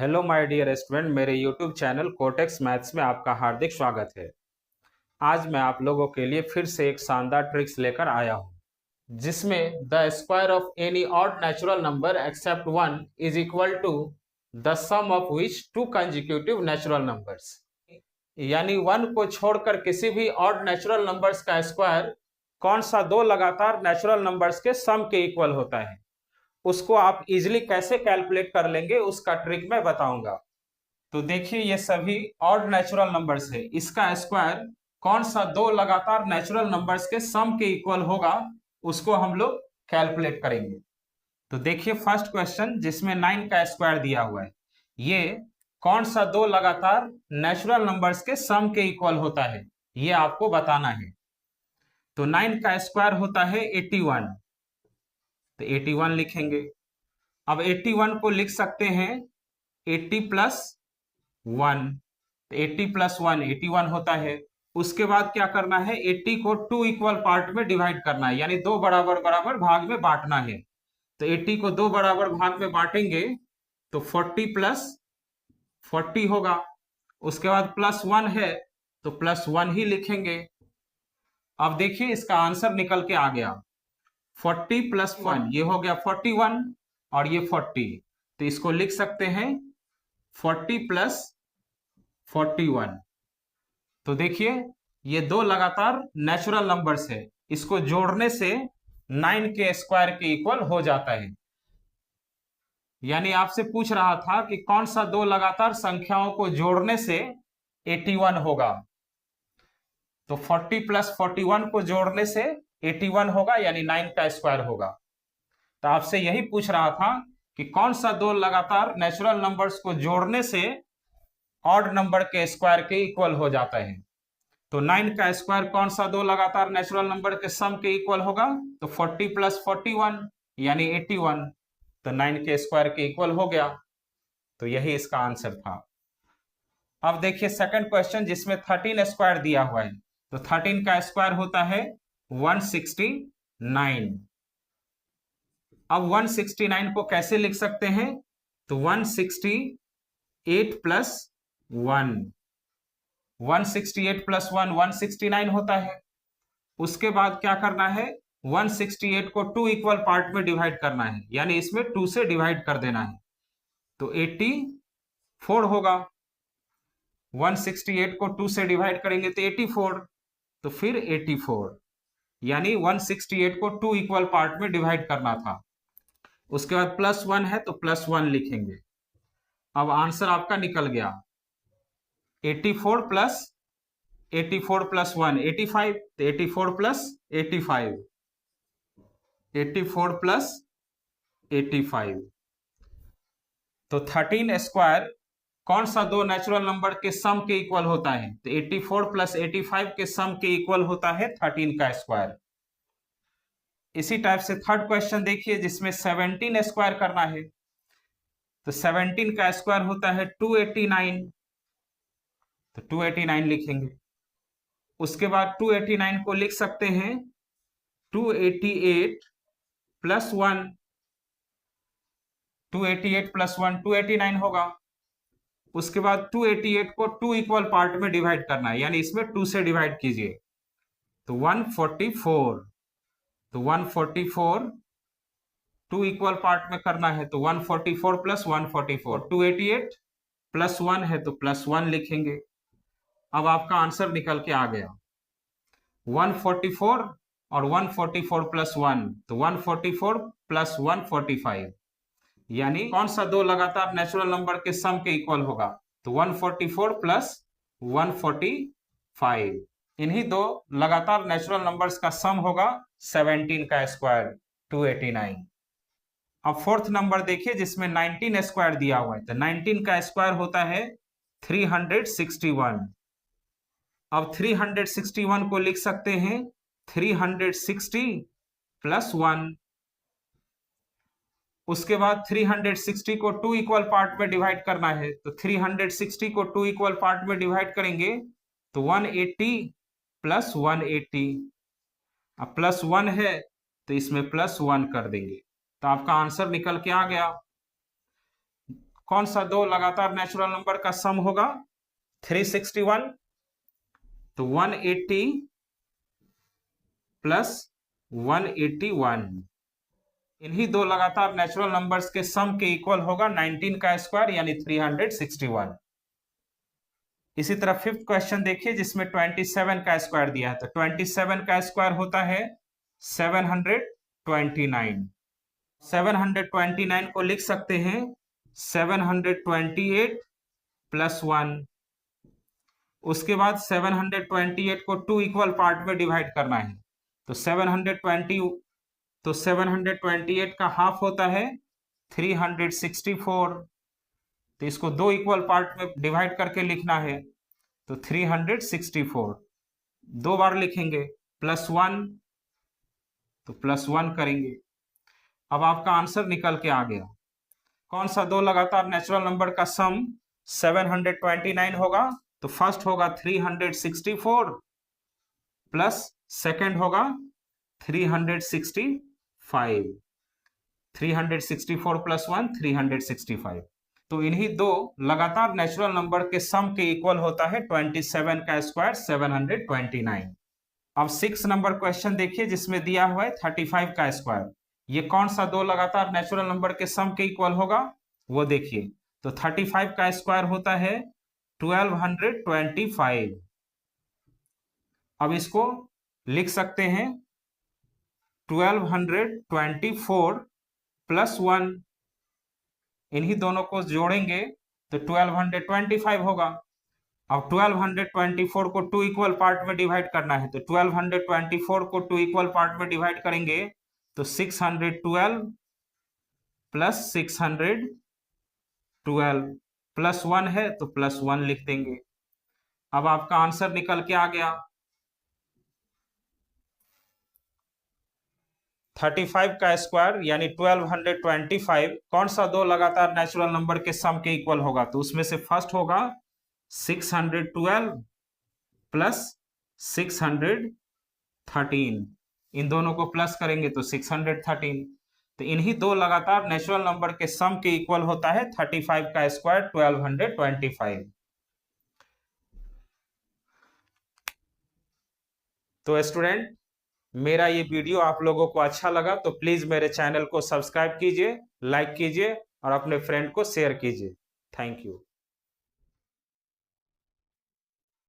Hello my dear student, मेरे YouTube channel cortex maths में आपका हार्दिक स्वागत है। आज मैं आप लोगों के लिए फिर से एक शानदार ट्रिक्स लेकर आया हूं, जिसमें the square of any odd natural number except one is equal to the sum of which two consecutive natural numbers. यानी वन को छोड़कर किसी भी ऑड नेचुरल नंबर्स का स्क्वायर कौन सा दो लगातार नेचुरल नंबर्स के सम के इक्वल होता है, उसको आप इजिली कैसे कैलकुलेट कर लेंगे उसका ट्रिक मैं बताऊंगा। तो देखिए, ये सभी ऑड नेचुरल नंबर्स है, इसका स्क्वायर कौन सा दो लगातार नेचुरल नंबर्स के सम के इक्वल होगा उसको हम लोग कैलकुलेट करेंगे। तो देखिए, फर्स्ट क्वेश्चन जिसमें 9 का स्क्वायर दिया हुआ है, ये कौन सा दो लगातार नेचुरल नंबर्स के सम के इक्वल होता है, ये आपको बताना है। तो 9 का स्क्वायर होता है 81, तो 81 लिखेंगे। अब 81 को लिख सकते हैं 80 प्लस 1, तो 80 प्लस 1 81 होता है। उसके बाद क्या करना है, 80 को 2 इक्वल पार्ट में डिवाइड करना है, यानी दो बराबर बराबर भाग में बांटना है। तो 80 को दो बराबर भाग में बांटेंगे तो 40 प्लस 40 होगा। उसके बाद प्लस 1 है तो प्लस 1 ही लिखेंगे। अब देखिए, इसका आंसर निकल के आ गया 40 प्लस 1, ये हो गया 41 और ये 40, तो इसको लिख सकते हैं 40 प्लस 41। तो देखिए, ये दो लगातार नेचुरल नंबर्स है, इसको जोड़ने से 9 के स्क्वायर के इक्वल हो जाता है। यानी आपसे पूछ रहा था कि कौन सा दो लगातार संख्याओं को जोड़ने से 81 होगा, तो 40 प्लस 41 को जोड़ने से 81 होगा, यानी 9 का स्क्वायर होगा। तो आपसे यही पूछ रहा था कि कौन सा दो लगातार नेचुरल नंबर्स को जोड़ने से ऑड नंबर के स्क्वायर के इक्वल हो जाता है। तो 9 का स्क्वायर कौन सा दो लगातार नेचुरल नंबर के सम के इक्वल होगा, तो 40 प्लस 41 यानी 81, तो 9 के स्क्वायर के इक्वल हो गया। तो यही इसका आंसर था। अब देखिए सेकंड क्वेश्चन जिसमें 13 स्क्वायर दिया हुआ है, तो 13 का स्क्वायर होता है 169। अब 169 को कैसे लिख सकते हैं, तो 168 प्लस 1, 168 प्लस 1 169 होता है। उसके बाद क्या करना है, 168 को 2 इक्वल पार्ट में डिवाइड करना है, यानी इसमें 2 से डिवाइड कर देना है, तो 84 होगा। 168 को 2 से डिवाइड करेंगे तो 84, तो फिर 84, यानी 168 को 2 इक्वल पार्ट में डिवाइड करना था। उसके बाद प्लस 1 है तो प्लस 1 लिखेंगे। अब आंसर आपका निकल गया 84 प्लस 84 प्लस 1 85, तो 84 प्लस 85, 84 प्लस 85। तो 13 स्क्वायर कौन सा दो नेचुरल नंबर के सम के इक्वल होता है, तो 84 प्लस 85 के सम के इक्वल होता है 13 का स्क्वायर। इसी टाइप से थर्ड क्वेश्चन देखिए जिसमें 17 स्क्वायर करना है, तो 17 का स्क्वायर होता है 289, तो 289 लिखेंगे। उसके बाद 289 को लिख सकते हैं 288 प्लस 1, 288 प्लस 1 289 होगा। उसके बाद 288 को 2 इक्वल पार्ट में डिवाइड करना है, यानी इसमें 2 से डिवाइड कीजिए, तो 144, तो 144 2 इक्वल पार्ट में करना है, तो 144 प्लस 144, 288 प्लस 1 है तो प्लस 1 लिखेंगे। अब आपका आंसर निकल के आ गया 144 और 144 प्लस 1, तो 144 प्लस 145, यानी कौन सा दो लगातार नेचुरल नंबर के सम के इक्वल होगा, तो 144 प्लस 145। इन्हीं दो लगातार नेचुरल नंबर्स का सम होगा 17 का स्क्वायर 289। अब फोर्थ नंबर देखिए जिसमें 19 स्क्वायर दिया हुआ है, तो 19 का स्क्वायर होता है 361। अब 361 को लिख सकते हैं 360 प्लस 1। उसके बाद 360 को 2 इक्वल पार्ट में डिवाइड करना है, तो 360 को 2 इक्वल पार्ट में डिवाइड करेंगे तो 180 प्लस 180। अब प्लस 1 है तो इसमें प्लस 1 कर देंगे, तो आपका आंसर निकल के आ गया। कौन सा दो लगातार नेचुरल नंबर का सम होगा? 361, तो 180 प्लस 181, इन्हीं दो लगातार नेचुरल नंबर्स के सम के इक्वल होगा 19 का स्क्वायर यानी 361। इसी तरह फिफ्थ क्वेश्चन देखिए जिसमें 27 का स्क्वायर दिया है, तो 27 का स्क्वायर होता है 729। 729 को लिख सकते हैं 728 प्लस 1। उसके बाद 728 को 2 इक्वल पार्ट में डिवाइड करना है, तो 728 का हाफ होता है 364, तो इसको 2 इक्वल पार्ट में डिवाइड करके लिखना है, तो 364 दो बार लिखेंगे, प्लस 1, तो प्लस 1 करेंगे। अब आपका आंसर निकल के आ गया। कौन सा दो लगातार नेचुरल नंबर का सम 729 होगा? तो फर्स्ट होगा 364 प्लस सेकंड होगा 365। 364 प्लस 1 365, तो इन्हीं दो लगातार नेचुरल नंबर के सम के इक्वल होता है 27 का स्क्वायर 729। अब 6 नंबर क्वेश्चन देखिए जिसमें दिया हुआ है 35 का स्क्वायर। ये कौन सा दो लगातार नेचुरल नंबर के सम के इक्वल होगा वो देखिए। तो 35 का स्क्वायर होता है 1225। अब इसको लिख सकते हैं 1224 प्लस 1, इन्हीं दोनों को जोड़ेंगे तो 1225 होगा। अब 1224 को 2 इक्वल पार्ट में डिवाइड करना है, तो 1224 को 2 इक्वल पार्ट में डिवाइड करेंगे तो 612 प्लस 612 प्लस 1 है तो प्लस 1 लिख देंगे। अब आपका आंसर निकल के आ गया। 35 का स्क्वायर यानी 1225 कौन सा दो लगातार नेचुरल नंबर के सम के इक्वल होगा? तो उसमें से फर्स्ट होगा 612 प्लस 613, इन दोनों को प्लस करेंगे तो 613, तो इन्हीं दो लगातार नेचुरल नंबर के सम के इक्वल होता है 35 का स्क्वायर 1225। तो स्टूडेंट, मेरा ये वीडियो आप लोगों को अच्छा लगा तो प्लीज मेरे चैनल को सब्सक्राइब कीजिए, लाइक कीजिए और अपने फ्रेंड को शेयर कीजिए। Thank you.